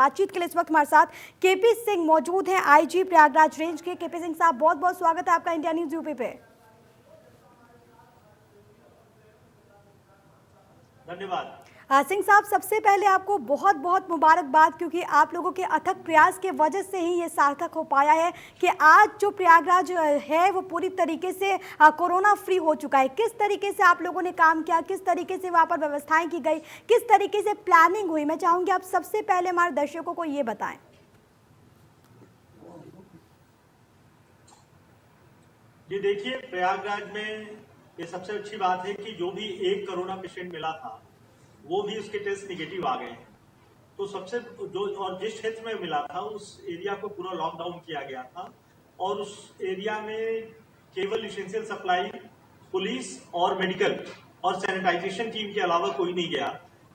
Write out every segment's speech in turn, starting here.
बातचीत के लिए इस वक्त हमारे साथ केपी सिंह मौजूद हैं, आईजी प्रयागराज रेंज के। केपी सिंह साहब, बहुत बहुत स्वागत है आपका इंडिया न्यूज यूपी पे। धन्यवाद। सिंह साहब, सबसे पहले आपको बहुत बहुत मुबारकबाद, क्योंकि आप लोगों के अथक प्रयास के वजह से ही ये सार्थक हो पाया है कि आज जो प्रयागराज है वो पूरी तरीके से कोरोना फ्री हो चुका है। किस तरीके से आप लोगों ने काम किया, किस तरीके से वहाँ पर व्यवस्थाएं की गई, किस तरीके से प्लानिंग हुई, मैं चाहूँगी आप सबसे पहले हमारे दर्शकों को ये बताएं। जी देखिए, प्रयागराज में ये सबसे अच्छी बात है कि जो भी एक कोरोना पेशेंट मिला था वो भी उसके टेस्ट निगेटिव आ गए हैं। तो सबसे जो और जिस क्षेत्र में मिला था उस एरिया को पूरा लॉकडाउन किया गया था और उस एरिया में केवल इसेंशियल सप्लाई, पुलिस और मेडिकल और सैनिटाइजेशन टीम के अलावा कोई नहीं गया।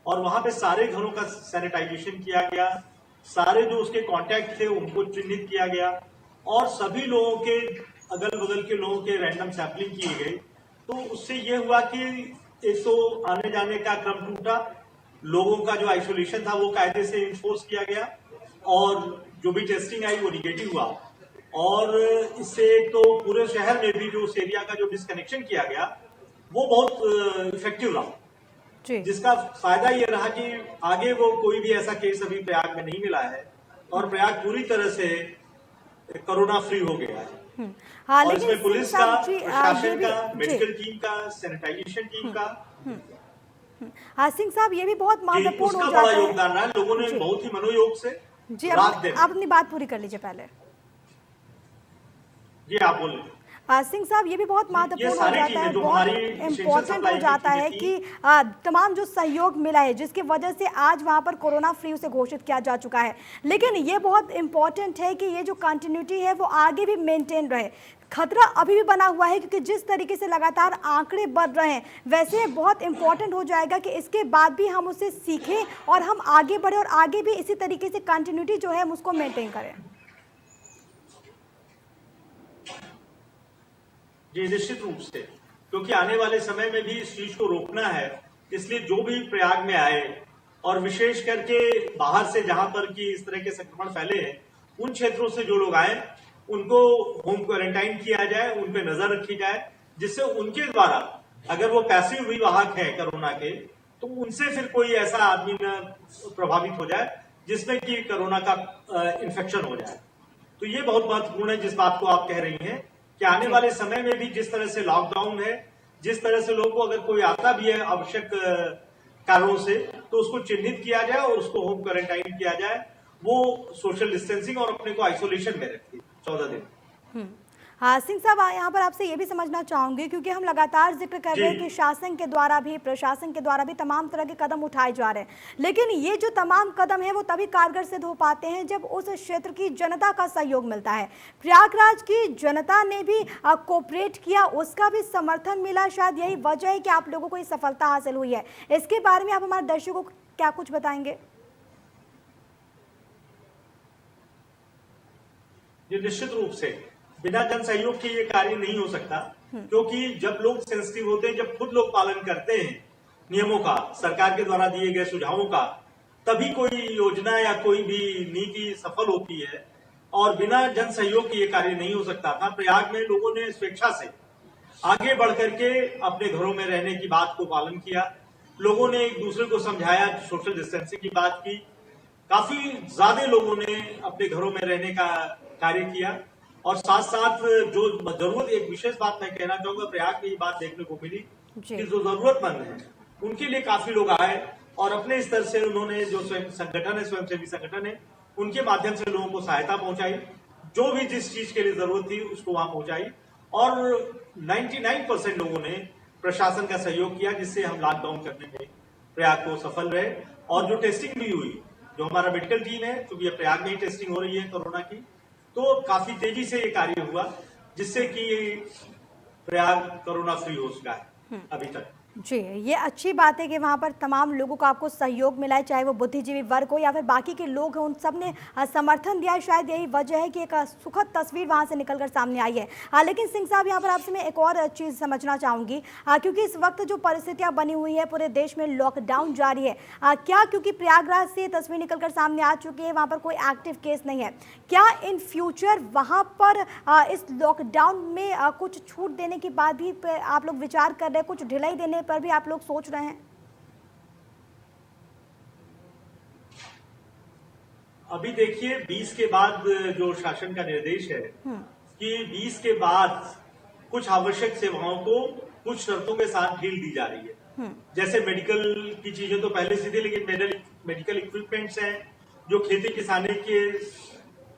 और वहां पे सारे घरों का सैनिटाइजेशन किया गया, सारे जो उसके कॉन्टैक्ट थे उनको चिन्हित किया गया और सभी लोगों के अगल बगल के लोगों के रैंडम सैंपलिंग किए गए। तो उससे ये हुआ कि एक तो आने जाने का क्रम टूटा, लोगों का जो आइसोलेशन था वो कायदे से इन्फोर्स किया गया और जो भी टेस्टिंग आई वो निगेटिव हुआ। और इससे एक तो पूरे शहर में भी जो उस एरिया का जो डिस्कनेक्शन किया गया वो बहुत इफेक्टिव रहा, जिसका फायदा ये रहा कि आगे वो कोई भी ऐसा केस अभी प्रयाग में नहीं मिला है और प्रयाग पूरी तरह से कोरोना फ्री हो गया है। हाँ, और इसमें पुलिस का, प्रशासन का, मेडिकल टीम का, सैनिटाइजेशन टीम का। हाँ सिंह साहब, ये भी बहुत महत्वपूर्ण हो जाता है। बड़ा योगदान रहा है, लोगों ने बहुत ही मनोयोग से जी। आप अपनी बात पूरी कर लीजिए पहले। जी आप बोल रहे। सिंह साहब, ये भी बहुत महत्वपूर्ण हो जाता है, बहुत इम्पोर्टेंट हो जाता है कि तमाम जो सहयोग मिला है जिसकी वजह से आज वहाँ पर कोरोना फ्री उसे घोषित किया जा चुका है। लेकिन ये बहुत इम्पोर्टेंट है कि ये जो कंटिन्यूटी है वो आगे भी मेंटेन रहे। खतरा अभी भी बना हुआ है क्योंकि जिस तरीके से लगातार आंकड़े बढ़ रहे हैं, वैसे बहुत इंपॉर्टेंट हो जाएगा कि इसके बाद भी हम उससे सीखें और हम आगे बढ़े और आगे भी इसी तरीके से कंटिन्यूटी जो है हम उसको मेंटेन करें। जी निश्चित रूप से, क्योंकि आने वाले समय में भी इस चीज को रोकना है, इसलिए जो भी प्रयाग में आए और विशेष करके बाहर से जहां पर कि इस तरह के संक्रमण फैले हैं उन क्षेत्रों से जो लोग आए उनको होम क्वारंटाइन किया जाए, उन पे नजर रखी जाए, जिससे उनके द्वारा अगर वो पैसिव विवाहक है कोरोना के तो उनसे फिर कोई ऐसा आदमी न प्रभावित हो जाए जिसमें कि कोरोना का इन्फेक्शन हो जाए। तो ये बहुत महत्वपूर्ण है जिस बात को आप कह रही हैं कि आने वाले समय में भी जिस तरह से लॉकडाउन है, जिस तरह से लोगों को अगर कोई आता भी है आवश्यक कारणों से तो उसको चिन्हित किया जाए और उसको होम क्वारंटाइन किया जाए, वो सोशल डिस्टेंसिंग और अपने को आइसोलेशन में रखे 14 दिन। हाँ सिंह साहब, यहाँ पर आपसे ये भी समझना चाहूंगी क्योंकि हम लगातार जिक्र कर रहे हैं कि शासन के द्वारा भी, प्रशासन के द्वारा भी तमाम तरह के कदम उठाए जा रहे हैं, लेकिन ये जो तमाम कदम है वो तभी कारगर सिद्ध हो पाते हैं जब उस क्षेत्र की जनता का सहयोग मिलता है। प्रयागराज की जनता ने भी कोऑपरेट किया, उसका भी समर्थन मिला, शायद यही वजह है कि आप लोगों को ये सफलता हासिल हुई है। इसके बारे में आप हमारे दर्शकों को क्या कुछ बताएंगे? जी निश्चित रूप से बिना जन सहयोग के ये कार्य नहीं हो सकता, क्योंकि जब लोग सेंसिटिव होते हैं, जब खुद लोग पालन करते हैं नियमों का, सरकार के द्वारा दिए गए सुझावों का, तभी कोई योजना या कोई भी नीति सफल होती है और बिना जन सहयोग के ये कार्य नहीं हो सकता था। प्रयाग में लोगों ने स्वेच्छा से आगे बढ़ करके अपने घरों में रहने की बात को पालन किया, लोगों ने एक दूसरे को समझाया, सोशल डिस्टेंसिंग की बात की, काफी ज्यादा लोगों ने अपने घरों में रहने का कार्य किया और साथ साथ जो जरूरत, एक विशेष बात मैं कहना चाहूंगा, प्रयाग में ये बात देखने को मिली कि जो जरूरतमंद है उनके लिए काफी लोग आए और अपने स्तर से उन्होंने जो स्वयं संगठन है, स्वयंसेवी संगठन है, उनके माध्यम से लोगों को सहायता पहुंचाई, जो भी जिस चीज के लिए जरूरत थी उसको वहां पहुंचाई और 99% लोगों ने प्रशासन का सहयोग किया, जिससे हम लॉकडाउन करने में प्रयाग को सफल रहे। और जो टेस्टिंग भी हुई, जो हमारा मेडिकल टीम है, क्योंकि प्रयाग में ही टेस्टिंग हो रही है कोरोना की, तो काफी तेजी से ये कार्य हुआ जिससे कि प्रयाग कोरोना फ्री हो चुका है अभी तक। जी, ये अच्छी बात है कि वहाँ पर तमाम लोगों का आपको सहयोग मिला है, चाहे वो बुद्धिजीवी वर्ग हो या फिर बाकी के लोग हैं, उन सब ने समर्थन दिया है। शायद यही वजह है कि एक सुखद तस्वीर वहाँ से निकलकर सामने आई है। लेकिन सिंह साहब, यहाँ पर आपसे मैं एक और चीज़ समझना चाहूँगी, क्योंकि इस वक्त जो परिस्थितियाँ बनी हुई है, पूरे देश में लॉकडाउन जारी है, क्या क्योंकि प्रयागराज से तस्वीर निकलकर सामने आ चुकी है, वहाँ पर कोई एक्टिव केस नहीं है, क्या इन फ्यूचर वहाँ पर इस लॉकडाउन में कुछ छूट देने के बाद भी आप लोग विचार कर रहे हैं, कुछ ढिलाई देने पर भी आप लोग सोच रहे हैं? अभी देखिए 20 के बाद जो शासन का निर्देश है कि 20 के बाद कुछ आवश्यक सेवाओं को कुछ शर्तों के साथ ढील दी जा रही है। जैसे मेडिकल की चीजें तो पहले से थी, लेकिन मेडिकल इक्विपमेंट्स हैं, जो खेती किसानी के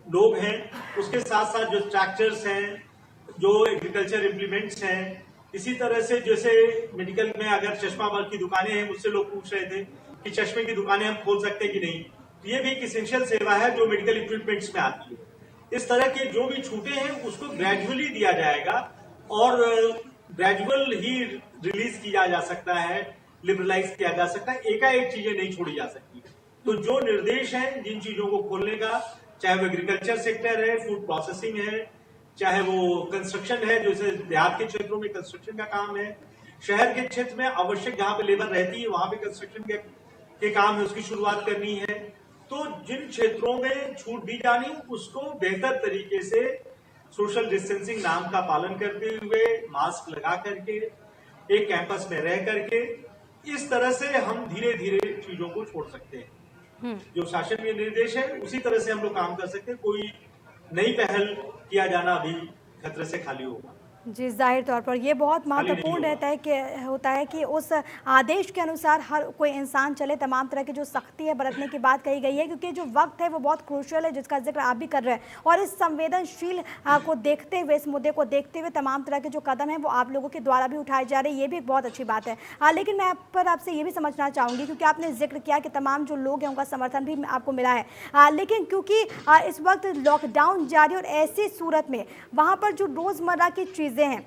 लोग हैं, उसके साथ साथ जो ट्रैक्टर्स हैं, जो एग्रीकल्चर इम्प्लीमेंट्स हैं, इसी तरह से जैसे मेडिकल में अगर चश्मा वर्ग की दुकानें हैं, मुझसे लोग पूछ रहे थे कि चश्मे की दुकानें हम खोल सकते हैं कि नहीं, तो ये भी एक इसेंशियल सेवा है जो मेडिकल इक्विपमेंट्स में आती है। इस तरह के जो भी छूटे हैं उसको ग्रेजुअली दिया जाएगा और ग्रेजुअल ही रिलीज किया जा सकता है, लिबरलाइज किया जा सकता है, एकाएक चीजें नहीं छोड़ी जा सकती। तो जो निर्देश है जिन चीजों को खोलने का, चाहे वो एग्रीकल्चर सेक्टर है, फूड प्रोसेसिंग है, चाहे वो कंस्ट्रक्शन है, जैसे देहात के क्षेत्रों में कंस्ट्रक्शन का काम है, शहर के क्षेत्र में आवश्यक जहां पे लेबर रहती है वहां पे कंस्ट्रक्शन के काम है, उसकी शुरुआत करनी है। तो जिन क्षेत्रों में छूट दी जानी उसको बेहतर तरीके से सोशल डिस्टेंसिंग नाम का पालन करते हुए, मास्क लगा करके, एक कैंपस में रह करके, इस तरह से हम धीरे धीरे चीजों को छोड़ सकते हैं। जो शासन के निर्देश है उसी तरह से हम लोग काम कर सकते हैं। कोई नई पहल किया जाना अभी खतरे से खाली होगा। जी, जाहिर तौर पर ये बहुत महत्वपूर्ण रहता है कि होता है कि उस आदेश के अनुसार हर कोई इंसान चले। तमाम तरह की जो सख्ती है बरतने की बात कही गई है, क्योंकि जो वक्त है वो बहुत क्रूशियल है, जिसका जिक्र आप भी कर रहे हैं। और इस संवेदनशील को देखते हुए, इस मुद्दे को देखते हुए तमाम तरह के जो कदम हैं वो आप लोगों के द्वारा भी उठाए जा रहे हैं, ये भी एक बहुत अच्छी बात है। लेकिन मैं आपसे ये भी समझना चाहूँगी, क्योंकि आपने जिक्र किया कि तमाम जो लोग हैं उनका समर्थन भी आपको मिला है, लेकिन क्योंकि इस वक्त लॉकडाउन जारी और ऐसी सूरत में वहाँ पर जो रोज़मर्रा की चीज़ें हैं,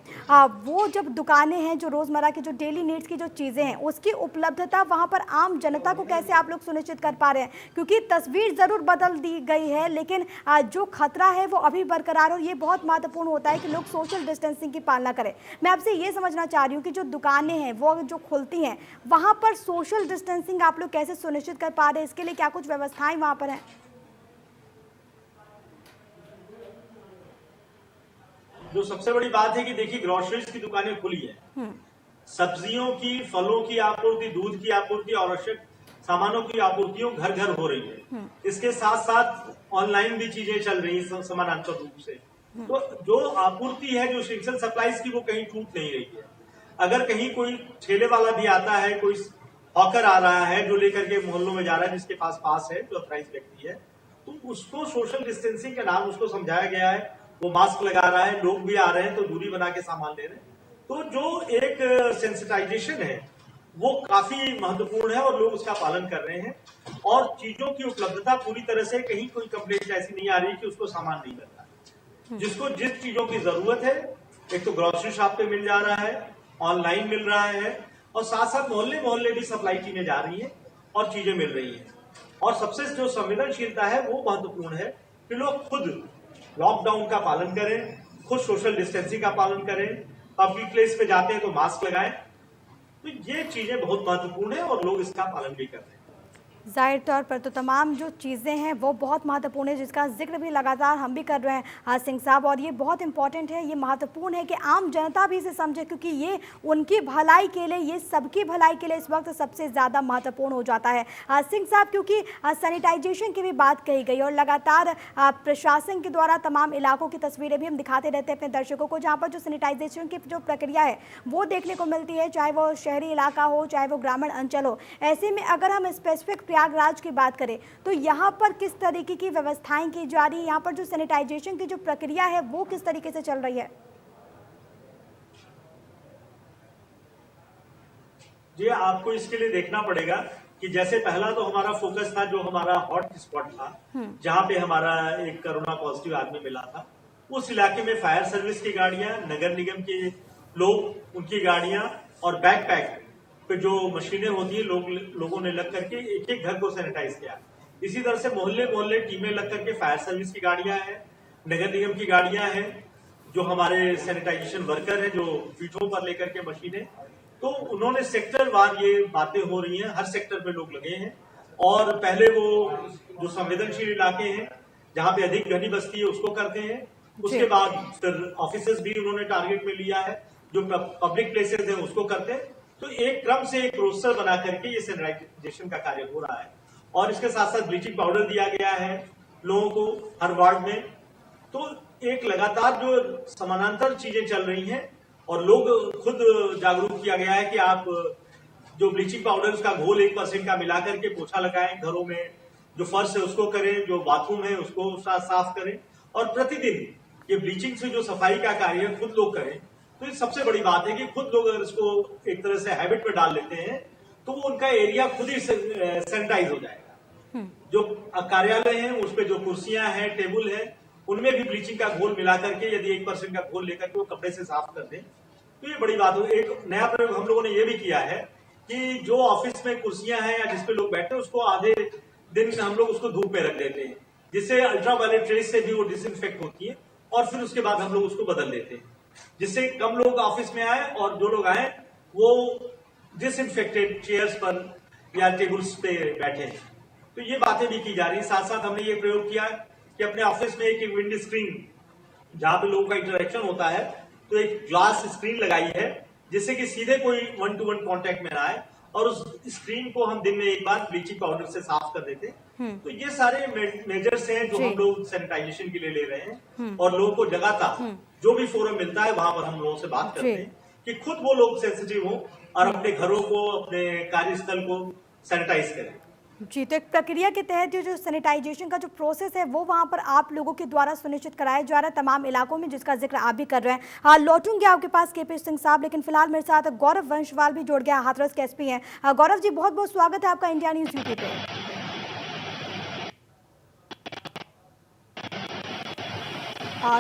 वो जब दुकानें हैं, जो रोज़मर्रा की जो डेली नीड्स की जो चीज़ें हैं, उसकी उपलब्धता वहाँ पर आम जनता को कैसे आप लोग सुनिश्चित कर पा रहे हैं? क्योंकि तस्वीर ज़रूर बदल दी गई है, लेकिन जो खतरा है वो अभी बरकरार, और ये बहुत महत्वपूर्ण होता है कि लोग सोशल डिस्टेंसिंग की पालना करें। मैं आपसे ये समझना चाह रही हूँ कि जो दुकानें हैं वो जो खुलती हैं, वहाँ पर सोशल डिस्टेंसिंग आप लोग कैसे सुनिश्चित कर पा रहे हैं? इसके लिए क्या कुछ व्यवस्थाएं वहाँ पर हैं? जो सबसे बड़ी बात है कि देखिए ग्रोसरीज की दुकानें खुली है, सब्जियों की, फलों की आपूर्ति, दूध की आपूर्ति, आवश्यक सामानों की आपूर्तियों घर घर हो रही है। इसके साथ साथ ऑनलाइन भी चीजें चल रही है समानांतर रूप से। तो जो आपूर्ति है, जो एसेंशियल सप्लाईज की, वो कहीं टूट नहीं रही है। अगर कहीं कोई ठेले वाला भी आता है, कोई हॉकर आ रहा है जो लेकर के मोहल्लों में जा रहा है, जिसके पास है, जो अथराइज व्यक्ति है, तो उसको सोशल डिस्टेंसिंग के नाम उसको समझाया गया है, वो मास्क लगा रहा है, लोग भी आ रहे हैं तो दूरी बना के सामान ले रहे हैं। तो जो एक सेंसिटाइजेशन है वो काफी महत्वपूर्ण है और लोग उसका पालन कर रहे हैं, और चीजों की उपलब्धता पूरी तरह से, कहीं कोई कंप्लेंट ऐसी नहीं आ रही कि उसको सामान नहीं मिल रहा। जिसको जिस चीजों की जरूरत है, एक तो ग्रोसरी शॉप पे मिल जा रहा है, ऑनलाइन मिल रहा है, और साथ साथ मोहल्ले मोहल्ले भी सप्लाई चीजें जा रही है और चीजें मिल रही है। और सबसे जो संवेदनशीलता है वो महत्वपूर्ण है कि लोग खुद लॉकडाउन का पालन करें, खुद सोशल डिस्टेंसिंग का पालन करें, पब्लिक प्लेस पे जाते हैं तो मास्क लगाएं। तो ये चीजें बहुत महत्वपूर्ण है और लोग इसका पालन भी कर रहे हैं। जाहिर तौर पर तो तमाम जो चीज़ें हैं वो बहुत महत्वपूर्ण है, जिसका जिक्र भी लगातार हम भी कर रहे हैं सिंह साहब, और ये बहुत इंपॉर्टेंट है, ये महत्वपूर्ण है कि आम जनता भी इसे समझे, क्योंकि ये उनकी भलाई के लिए, ये सबकी भलाई के लिए इस वक्त सबसे ज़्यादा महत्वपूर्ण हो जाता है। सिंह साहब, क्योंकि सैनिटाइजेशन की भी बात कही गई और लगातार प्रशासन के द्वारा तमाम इलाकों की तस्वीरें भी हम दिखाते रहते हैं अपने दर्शकों को, जहाँ पर जो सैनिटाइजेशन की जो प्रक्रिया है वो देखने को मिलती है, चाहे वो शहरी इलाका हो, चाहे वो ग्रामीण अंचल हो। ऐसे में अगर हम स्पेसिफिक प्रयागराज की बात करें तो यहाँ पर किस तरीके की व्यवस्थाएं की जा रही है? यहाँ पर जो सैनिटाइजेशन की जो प्रक्रिया है वो किस तरीके से चल रही है? जी, आपको इसके लिए देखना पड़ेगा कि जैसे पहला तो हमारा फोकस था, जो हमारा हॉट स्पॉट था, जहां पे हमारा एक कोरोना पॉजिटिव आदमी मिला था, उस इलाके में फायर सर्विस की गाड़ियां, नगर निगम के लोग, उनकी गाड़ियां और बैकपैक पे जो मशीनें होती है लोगों ने लग करके एक एक घर को सैनिटाइज किया। इसी तरह से मोहल्ले मोहल्ले टीमें लग करके फायर सर्विस की गाड़ियां हैं, नगर निगम की गाड़ियां हैं, जो हमारे सैनिटाइजेशन वर्कर हैं जो पीठों पर लेकर के मशीनें, तो उन्होंने सेक्टर वार ये बातें हो रही हैं, हर सेक्टर पे लोग लगे हैं। और पहले वो जो संवेदनशील इलाके हैं जहां पे अधिक घनी बस्ती है उसको करते हैं, उसके बाद फिर ऑफिसेज भी उन्होंने टारगेट में लिया है, जो पब्लिक प्लेसेस है उसको करते हैं। तो एक क्रम से एक रोस्टर बना करके ये सैनिटाइजेशन का कार्य हो रहा है। और इसके साथ साथ ब्लीचिंग पाउडर दिया गया है लोगों को हर वार्ड में। तो एक लगातार जो समानांतर चीजें चल रही हैं और लोग खुद जागरूक किया गया है कि आप जो ब्लीचिंग पाउडर उसका घोल 1% का मिला करके पोछा लगाएं घरों में, जो फर्श है उसको करें, जो बाथरूम है उसको साफ करें, और प्रतिदिन ये ब्लीचिंग से जो सफाई का कार्य है खुद लोग करें। तो ये सबसे बड़ी बात है कि खुद लोग अगर इसको एक तरह से हैबिट में डाल लेते हैं तो वो उनका एरिया खुद ही सैनिटाइज हो जाएगा। जो कार्यालय है उस पर जो कुर्सियां हैं, टेबल है, उनमें भी ब्लीचिंग का घोल मिला करके यदि 1% का घोल लेकर के वो कपड़े से साफ कर दें तो ये बड़ी बात हो। एक नया प्रयोग हम लोगों ने ये भी किया है कि जो ऑफिस में कुर्सियां हैं या जिसपे लोग बैठे हैं उसको आधे दिन हम लोग उसको धूप में रख देते हैं, जिससे अल्ट्रावायलेट रेज से भी वो डिसइंफेक्ट होती है, और फिर उसके बाद हम लोग उसको बदल देते हैं, जिससे कम लोग ऑफिस में आए और जो लोग आए वो डिसइंफेक्टेड चेयर्स पर या टेबल्स पे बैठे हैं। तो ये बातें भी की जा रही है। साथ साथ हमने ये प्रयोग किया कि अपने ऑफिस में एक विंड स्क्रीन, जहां पे लोगों का इंटरेक्शन होता है, तो एक ग्लास स्क्रीन लगाई है जिससे कि सीधे कोई 1-to-1 कांटेक्ट में ना आए, और उस स्क्रीन को हम दिन में एक बार ब्लीचिंग पाउडर से साफ कर देते हैं। तो ये सारे मेजर्स हैं जो हम लोग सैनिटाइजेशन के लिए ले रहे हैं, और लोगों को लगातार जो भी फोरम मिलता है वहां पर हम लोगों से बात करते हैं कि खुद वो लोग सेंसिटिव हो और अपने घरों को, अपने कार्यस्थल को सैनिटाइज करें। जी, तो एक प्रक्रिया के तहत जो सैनिटाइजेशन का जो प्रोसेस है वो वहां पर आप लोगों के द्वारा सुनिश्चित कराया जा रहा है तमाम इलाकों में, जिसका जिक्र आप भी कर रहे हैं। लौटूंगे आपके पास केपी सिंह साहब, लेकिन फिलहाल मेरे साथ गौरव वंशवाल भी जुड़ गया, हाथरस के एसपी हैं। गौरव जी, बहुत बहुत स्वागत है आपका इंडिया न्यूज यूपी पे।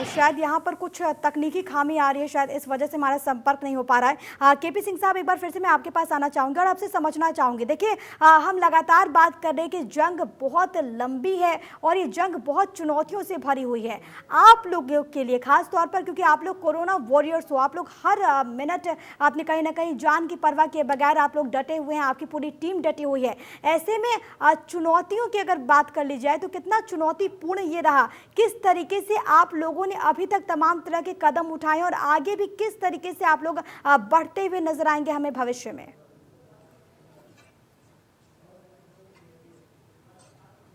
शायद यहाँ पर कुछ तकनीकी खामी आ रही है, शायद इस वजह से हमारा संपर्क नहीं हो पा रहा है। केपी सिंह साहब, एक बार फिर से मैं आपके पास आना चाहूँगी और आपसे समझना चाहूँगी। देखिए, हम लगातार बात कर रहे हैं कि जंग बहुत लंबी है और ये जंग बहुत चुनौतियों से भरी हुई है आप लोगों के लिए, खास तौर पर क्योंकि आप लोग कोरोना वॉरियर्स हो। आप लोग हर मिनट आपने कहीं ना कहीं जान की परवाह किए बगैर आप लोग डटे हुए हैं, आपकी पूरी टीम डटी हुई है। ऐसे में चुनौतियों की अगर बात कर ली जाए तो कितना चुनौतीपूर्ण ये रहा, किस तरीके से आप लोगों ने अभी तक तमाम तरह के कदम उठाए और आगे भी किस तरीके से आप लोग बढ़ते हुए नजर आएंगे हमें भविष्य में?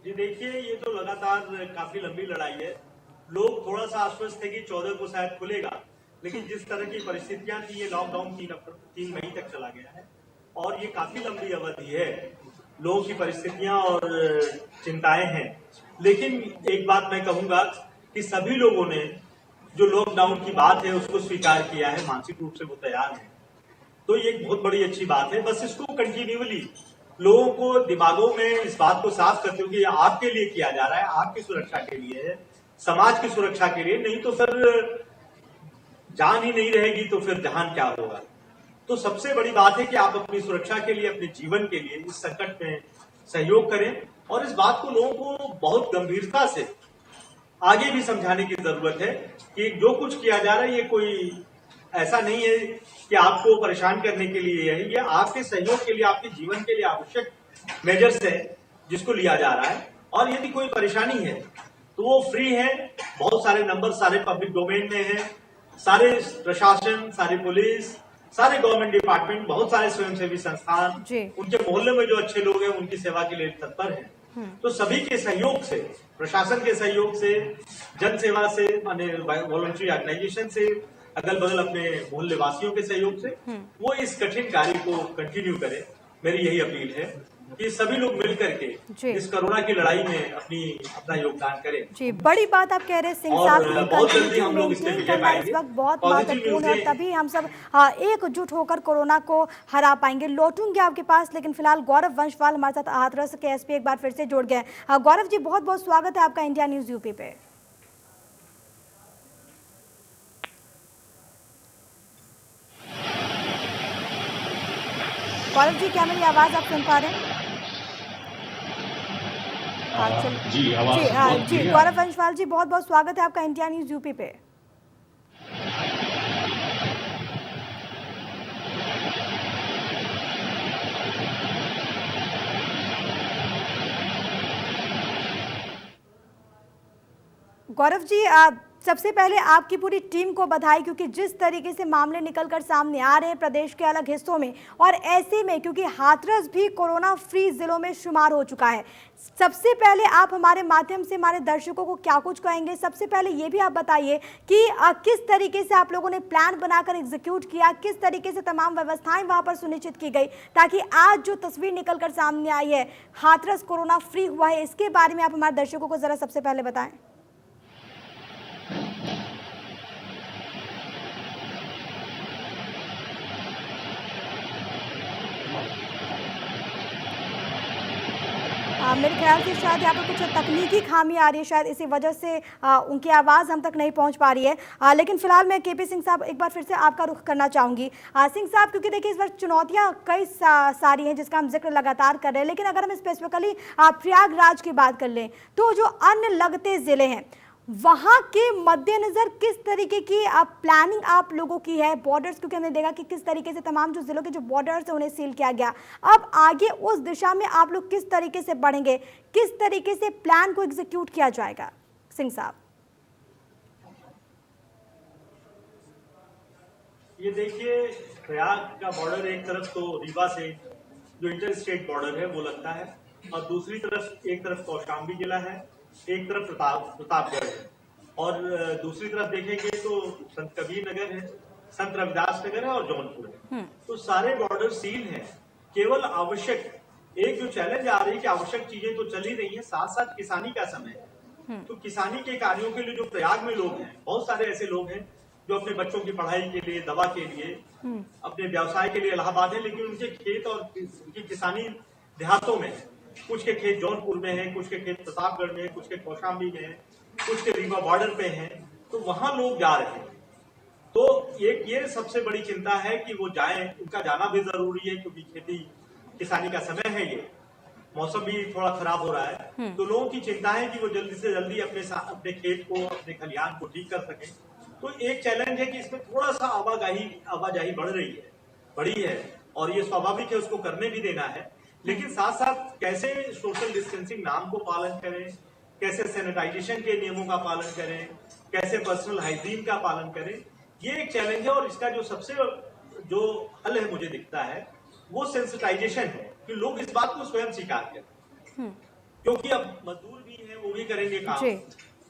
जी देखिए, ये तो लगातार काफी लंबी लड़ाई है। लोग थोड़ा सा आश्वस्त थे कि 14 को शायद खुलेगा, लेकिन जिस तरह की परिस्थितियां थी, ये लॉकडाउन 3 मई तक चला गया है और ये काफी लंबी अवधि है। लोगों की परिस्थितियां और चिंताएं हैं, लेकिन एक बात मैं कहूंगा कि सभी लोगों ने जो लॉकडाउन की बात है उसको स्वीकार किया है, मानसिक रूप से वो तैयार है। तो ये एक बहुत बड़ी अच्छी बात है। बस इसको कंटिन्यूअली लोगों को दिमागों में इस बात को साफ करते हो कि ये आपके लिए किया जा रहा है, आपकी सुरक्षा के लिए है, समाज की सुरक्षा के लिए। नहीं तो फिर जान ही नहीं रहेगी तो फिर जहान क्या होगा। तो सबसे बड़ी बात है कि आप अपनी सुरक्षा के लिए, अपने जीवन के लिए इस संकट में सहयोग करें, और इस बात को लोगों को बहुत गंभीरता से आगे भी समझाने की जरूरत है कि जो कुछ किया जा रहा है ये कोई ऐसा नहीं है कि आपको परेशान करने के लिए है, ये आपके सहयोग के लिए, आपके जीवन के लिए आवश्यक मेजर्स है जिसको लिया जा रहा है। और यदि कोई परेशानी है तो वो फ्री है, बहुत सारे नंबर सारे पब्लिक डोमेन में है, सारे प्रशासन, सारी पुलिस, सारे गवर्नमेंट डिपार्टमेंट, बहुत सारे स्वयंसेवी संस्थान, उनके मोहल्ले में जो अच्छे लोग हैं उनकी सेवा के लिए तत्पर है। तो सभी के सहयोग से, प्रशासन के सहयोग से, जन सेवा से, वॉलंटरी ऑर्गेनाइजेशन से, अगल बगल अपने मोहल्ले वासियों के सहयोग से वो इस कठिन कार्य को कंटिन्यू करें। मेरी यही अपील है कि सभी लोग मिलकर के इस कोरोना की लड़ाई में अपना योगदान करें। जी, बड़ी बात आप कह रहे हैं सिंह साहब, बहुत जल्दी हम लोग इसके विजय पाएंगे। इस वक्त बहुत महत्वपूर्ण है, तभी हम सब एकजुट होकर कोरोना को हरा पाएंगे। लौटूंगे आपके पास, लेकिन फिलहाल गौरव वंशवाल हमारे साथ हाथरस के एसपी एक बार फिर से जुड़ गए। गौरव जी, बहुत बहुत स्वागत है आपका इंडिया न्यूज यूपी पे। गौरव जी, क्या मेरी आवाज़ आप सुन पा रहे हैं? जी, आवाज़ बहुत जी, क्लियर। गौरव वंशवाल जी, बहुत बहुत स्वागत है आपका इंडिया न्यूज़ यूपी पे। गौरव जी, सबसे पहले आपकी पूरी टीम को बधाई, क्योंकि जिस तरीके से मामले निकलकर सामने आ रहे हैं प्रदेश के अलग हिस्सों में, और ऐसे में क्योंकि हाथरस भी कोरोना फ्री जिलों में शुमार हो चुका है। सबसे पहले आप हमारे माध्यम से हमारे दर्शकों को क्या कुछ कहेंगे? सबसे पहले ये भी आप बताइए कि किस तरीके से आप लोगों ने प्लान बनाकर एग्जीक्यूट किया, किस तरीके से तमाम व्यवस्थाएं वहां पर सुनिश्चित की गई, ताकि आज जो तस्वीर निकलकर सामने आई है हाथरस कोरोना फ्री हुआ है, इसके बारे में आप हमारे दर्शकों को जरा सबसे पहले बताएं। मेरे ख्याल से शायद यहाँ पर कुछ तकनीकी खामी आ रही है, शायद इसी वजह से उनकी आवाज़ हम तक नहीं पहुँच पा रही है। लेकिन फिलहाल मैं केपी सिंह साहब एक बार फिर से आपका रुख करना चाहूँगी। सिंह साहब, क्योंकि देखिए इस बार चुनौतियाँ कई सारी हैं जिसका हम जिक्र लगातार कर रहे हैं, लेकिन अगर हम स्पेसिफिकली प्रयागराज की बात कर लें तो जो अन्य लगते ज़िले हैं वहाँ के मद्देनजर किस तरीके की प्लानिंग आप लोगों की है? बॉर्डर्स, क्योंकि हमने देखा कि किस तरीके से तमाम जो जिलों के जो बॉर्डर्स हैं उन्हें सील किया गया। अब आगे उस दिशा में आप लोग किस तरीके से बढ़ेंगे, किस तरीके से प्लान को एग्जीक्यूट किया जाएगा? सिंह साहब, ये देखिए, प्रयाग का बॉर्डर एक तरफ तो रीवा से जो इंटर स्टेट बॉर्डर है वो लगता है, और दूसरी तरफ एक तरफ कौशाम्बी जिला है, एक तरफ प्रतापगढ़ है, और दूसरी तरफ देखेंगे तो संत कबीर नगर है, संत रविदास नगर है और जौनपुर है। तो सारे बॉर्डर सील हैं। केवल आवश्यक एक जो चैलेंज आ रही है कि आवश्यक चीजें तो चल ही रही है, साथ साथ किसानी का समय है। तो किसानी के कार्यों के लिए जो प्रयाग में लोग हैं, बहुत सारे ऐसे लोग हैं जो अपने बच्चों की पढ़ाई के लिए, दवा के लिए, अपने व्यवसाय के लिए इलाहाबाद है, लेकिन उनके खेत और उनकी किसानी देहातों में है। कुछ के खेत जौनपुर में है, कुछ के खेत प्रतापगढ़ में है, कुछ के कौशाम्बी में है, कुछ के रीवा बॉर्डर पे हैं। तो वहां लोग जा रहे हैं। तो एक ये सबसे बड़ी चिंता है कि वो जाएं, उनका जाना भी जरूरी है, क्योंकि खेती किसानी का समय है, ये मौसम भी थोड़ा खराब हो रहा है। तो लोगों की चिंता है कि वो जल्दी से जल्दी अपने खेत को, अपने खलिहान को ठीक कर सकें। तो एक चैलेंज है कि इसमें थोड़ा सा आवाजाही बढ़ी है, और ये स्वाभाविक है, उसको करने भी देना है। लेकिन साथ साथ कैसे सोशल डिस्टेंसिंग नाम को पालन करें, कैसे सैनिटाइजेशन के नियमों का पालन करें, कैसे पर्सनल हाइजीन का पालन करें, ये एक चैलेंज है। और इसका जो सबसे जो हल है मुझे दिखता है वो सेंसिटाइजेशन है, कि लोग इस बात को स्वयं स्वीकार करें, क्योंकि अब मजदूर भी हैं, वो भी करेंगे काम,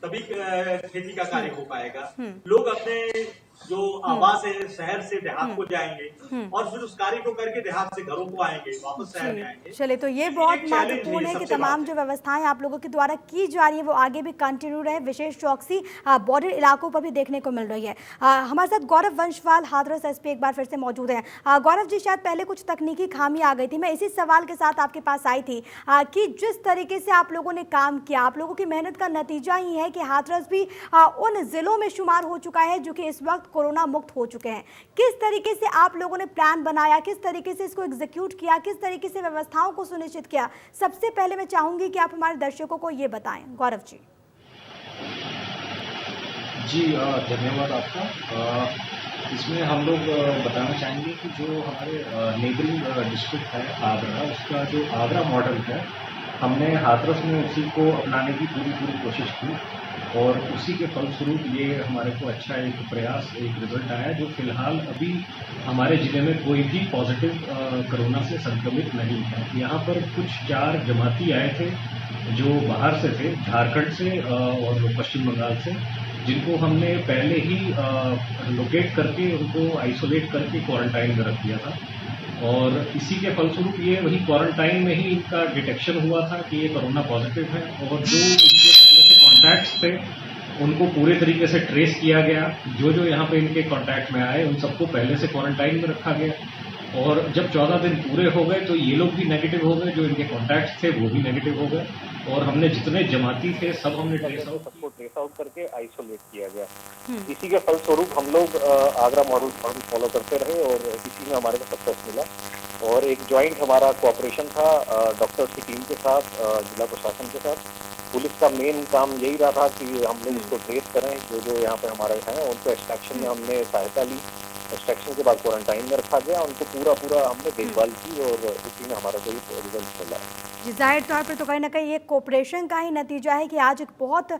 तभी खेती का कार्य हो पाएगा। लोग अपने जो आवास है शहर से देहात को जाएंगे, और फिर उस कार्य को करके देहात से घरों को आएंगे, वापस शहर में आएंगे। चलिए, तो ये बहुत महत्वपूर्ण है कि तमाम जो व्यवस्थाएं आप लोगों के द्वारा की जा रही है वो आगे भी कंटिन्यू रहे। विशेष चौकसी बॉर्डर इलाकों पर भी देखने को मिल रही है। हमारे साथ गौरव वंशवाल, हाथरस एसपी, एक बार फिर से मौजूद हैं। गौरव जी, शायद पहले कुछ तकनीकी खामी आ गई थी, मैं इसी सवाल के साथ आपके पास आई थी कि जिस तरीके से आप लोगों ने काम किया, आप लोगों की मेहनत का नतीजा ही है कि हाथरस भी उन जिलों में शुमार हो चुका है जो कि इस वक्त कोरोना मुक्त हो चुके हैं। किस तरीके से आप लोगों ने प्लान बनाया, किस तरीके से इसको एग्जीक्यूट किया, किस तरीके से व्यवस्थाओं को सुनिश्चित किया? सबसे पहले मैं चाहूंगी कि आप हमारे दर्शकों को ये बताएं। गौरव जी। जी, धन्यवाद आपका। इसमें हम लोग बताना चाहेंगे कि जो हमारे नेबरिंग डिस्ट्रिक्ट है आगरा, उसका जो आगरा मॉडल है, हमने हाथरस में उसी को अपनाने की पूरी कोशिश की, और उसी के फलस्वरूप ये हमारे को अच्छा एक प्रयास, एक रिजल्ट आया, जो फिलहाल अभी हमारे ज़िले में कोई भी पॉजिटिव कोरोना से संक्रमित नहीं है। यहाँ पर कुछ 4 जमाती आए थे जो बाहर से थे, झारखंड से और पश्चिम बंगाल से, जिनको हमने पहले ही लोकेट करके उनको आइसोलेट करके क्वारंटाइन में रख दिया था, और इसी के फलस्वरूप ये वही क्वारंटाइन में ही इनका डिटेक्शन हुआ था कि ये कोरोना पॉजिटिव है, और जो इनके पहले से कॉन्टैक्ट्स थे उनको पूरे तरीके से ट्रेस किया गया। जो यहाँ पे इनके कॉन्टैक्ट में आए उन सबको पहले से क्वारंटाइन में रखा गया, और जब 14 दिन पूरे हो गए तो ये लोग भी नेगेटिव हो गए, जो इनके कॉन्टैक्ट्स थे वो भी नेगेटिव हो गए, और हमने जितने जमाती थे सब हमने सबको ट्रेस आउट करके आइसोलेट किया गया। इसी के फलस्वरूप हम लोग आगरा मॉडल फॉलो करते रहे, और इसी में हमारे को सक्सेस मिला। और एक जॉइंट हमारा कोऑपरेशन था डॉक्टर्स की टीम के साथ, जिला प्रशासन के साथ। पुलिस का मेन काम यही रहा था कि हम लोग इसको ट्रेस करें, जो यहाँ पे हमारे हैं उनको एक्सट्रैक्शन में हमने सहायता ली। एक्सट्रैक्शन के बाद क्वारंटाइन में रखा गया, उनको पूरा हमने देखभाल की और इसी में हमारा कोई रिजल्ट मिला। जी, जाहिर तौर पर तो कहीं ना कहीं एक कोऑपरेशन का ही नतीजा है कि आज एक बहुत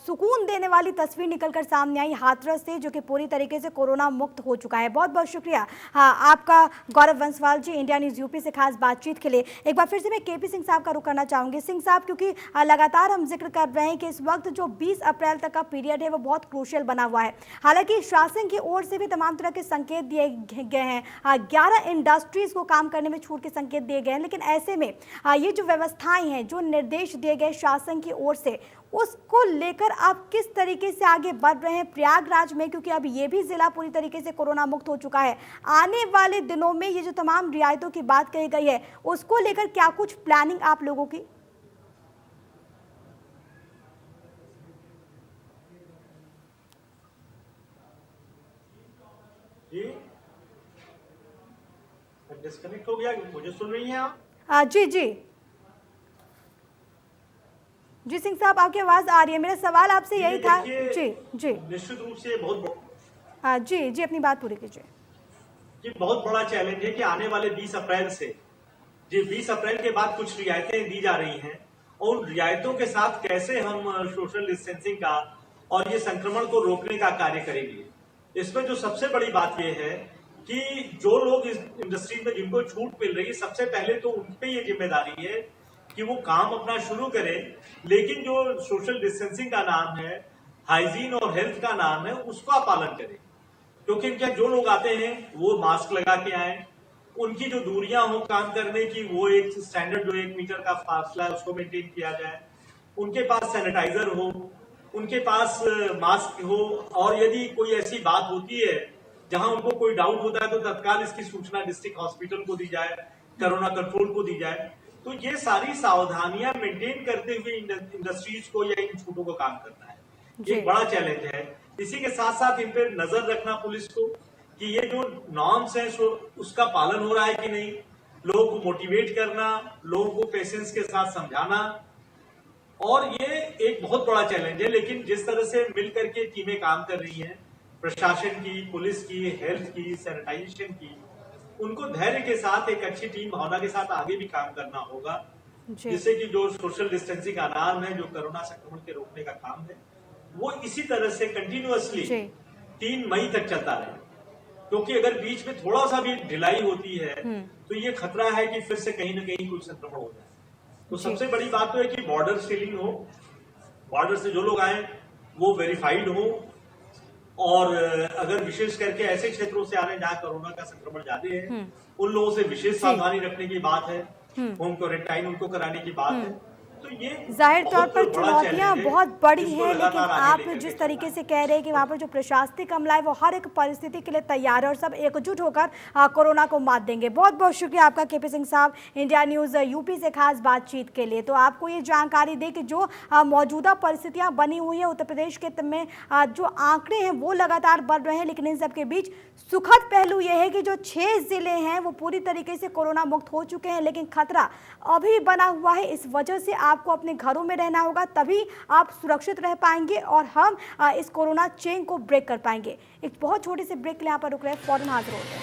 सुकून देने वाली तस्वीर निकलकर सामने आई हाथरस से, जो कि पूरी तरीके से कोरोना मुक्त हो चुका है। बहुत बहुत शुक्रिया आपका गौरव बंसवाल जी, इंडिया न्यूज़ यूपी से खास बातचीत के लिए। एक बार फिर से मैं केपी सिंह साहब का रुख करना चाहूँगी। सिंह साहब, क्योंकि लगातार हम जिक्र कर रहे हैं कि इस वक्त जो 20 अप्रैल तक का पीरियड है वो बहुत क्रूशियल बना हुआ है। हालांकि शासन की ओर से भी तमाम तरह के संकेत दिए गए हैं, 11 इंडस्ट्रीज को काम करने में छूट के संकेत दिए गए हैं, लेकिन ऐसे में ये जो व्यवस्थाएं हैं, जो निर्देश दिए गए शासन की ओर से, उसको लेकर आप किस तरीके से आगे बढ़ रहे हैं प्रयागराज में, क्योंकि अब ये भी जिला पूरी तरीके से कोरोना मुक्त हो चुका है। आने वाले दिनों में ये जो तमाम रियायतों की बात कही गई है, उसको लेकर क्या कुछ प्लानिंग आप लोगों की? डिस्कनेक्ट हो गया, मुझे सुन रही हैं आप? जी जी जी, सिंह साहब आपकी आवाज आ रही है। मेरा सवाल आपसे यही था। जी जी, निश्चित रूप से बहुत जी जी, अपनी बात पूरी कीजिए। ये बहुत बड़ा चैलेंज है कि आने वाले 20 अप्रैल से, जी 20 अप्रैल के बाद कुछ रियायतें दी जा रही हैं और उन रियायतों के साथ कैसे हम सोशल डिस्टेंसिंग का और ये संक्रमण को रोकने का कार्य करेंगे। इसमें जो सबसे बड़ी बात यह है कि जो लोग इस इंडस्ट्री में जिनको छूट मिल रही है, सबसे पहले तो उन पे ये जिम्मेदारी है कि वो काम अपना शुरू करें, लेकिन जो सोशल डिस्टेंसिंग का नाम है, हाइजीन और हेल्थ का नाम है, उसका पालन करें। क्योंकि इनके जो लोग आते हैं वो मास्क लगा के आए, उनकी जो दूरियां हो काम करने की, वो एक स्टैंडर्ड जो 1 मीटर का फासला है उसको मेंटेन किया जाए, उनके पास सैनिटाइजर हो, उनके पास मास्क हो, और यदि कोई ऐसी बात होती है जहां उनको कोई डाउट होता है तो तत्काल इसकी सूचना डिस्ट्रिक्ट हॉस्पिटल को दी जाए, कोरोना कंट्रोल को दी जाए। तो ये सारी सावधानियां मेंटेन करते हुए इंडस्ट्रीज को या इन छूटों को काम करना है, ये बड़ा चैलेंज है। इसी के साथ साथ इन पे नजर रखना पुलिस को कि ये जो नॉर्म्स हैं उसका पालन हो रहा है कि नहीं, लोगों को मोटिवेट करना, लोगों को पेशेंस के साथ समझाना, और ये एक बहुत बड़ा चैलेंज है। लेकिन जिस तरह से मिलकर के टीमें काम कर रही हैं, प्रशासन की, पुलिस की, हेल्थ की, सैनिटाइजेशन की, उनको धैर्य के साथ एक अच्छी टीम भावना के साथ आगे भी काम करना होगा, जिससे कि जो सोशल डिस्टेंसिंग का नाम है, जो कोरोना संक्रमण के रोकने का काम है, वो इसी तरह से कंटिन्यूअसली 3 मई तक चलता रहे। क्योंकि अगर बीच में थोड़ा सा भी ढिलाई होती है तो ये खतरा है कि फिर से कहीं ना कहीं कोई संक्रमण हो जाए। तो सबसे बड़ी बात तो है कि बॉर्डर सीलिंग हो, बॉर्डर से जो लोग आए वो वेरीफाइड हो, और अगर विशेष करके ऐसे क्षेत्रों से आ रहे हैं जहां कोरोना का संक्रमण ज्यादा है, उन लोगों से विशेष सावधानी रखने की बात है, होम क्वारंटाइन उनको कराने की बात है। तो ये जाहिर तौर पर चुनौतियां बहुत बड़ी हैं, लेकिन आप जिस तरीके से कह रहे हैं कि वहाँ पर जो प्रशासनिक अमला है वो हर एक परिस्थिति के लिए तैयार है और सब एकजुट होकर कोरोना को मात देंगे। बहुत बहुत शुक्रिया आपका केपी सिंह साहब, इंडिया न्यूज़ यूपी से खास बातचीत के लिए। तो आपको ये जानकारी दे कि जो मौजूदा परिस्थितियाँ बनी हुई है उत्तर प्रदेश के में, जो आंकड़े हैं वो लगातार बढ़ रहे हैं, लेकिन इन सब के बीच सुखद पहलू ये है कि जो 6 जिले हैं वो पूरी तरीके से कोरोना मुक्त हो चुके हैं, लेकिन खतरा अभी बना हुआ है। इस वजह से आपको अपने घरों में रहना होगा, तभी आप सुरक्षित रह पाएंगे और हम इस कोरोना चेन को ब्रेक कर पाएंगे। एक बहुत छोटे से ब्रेक के लिए यहाँ पर रुक रहे हैं, फौरन हाजिर होते हैं।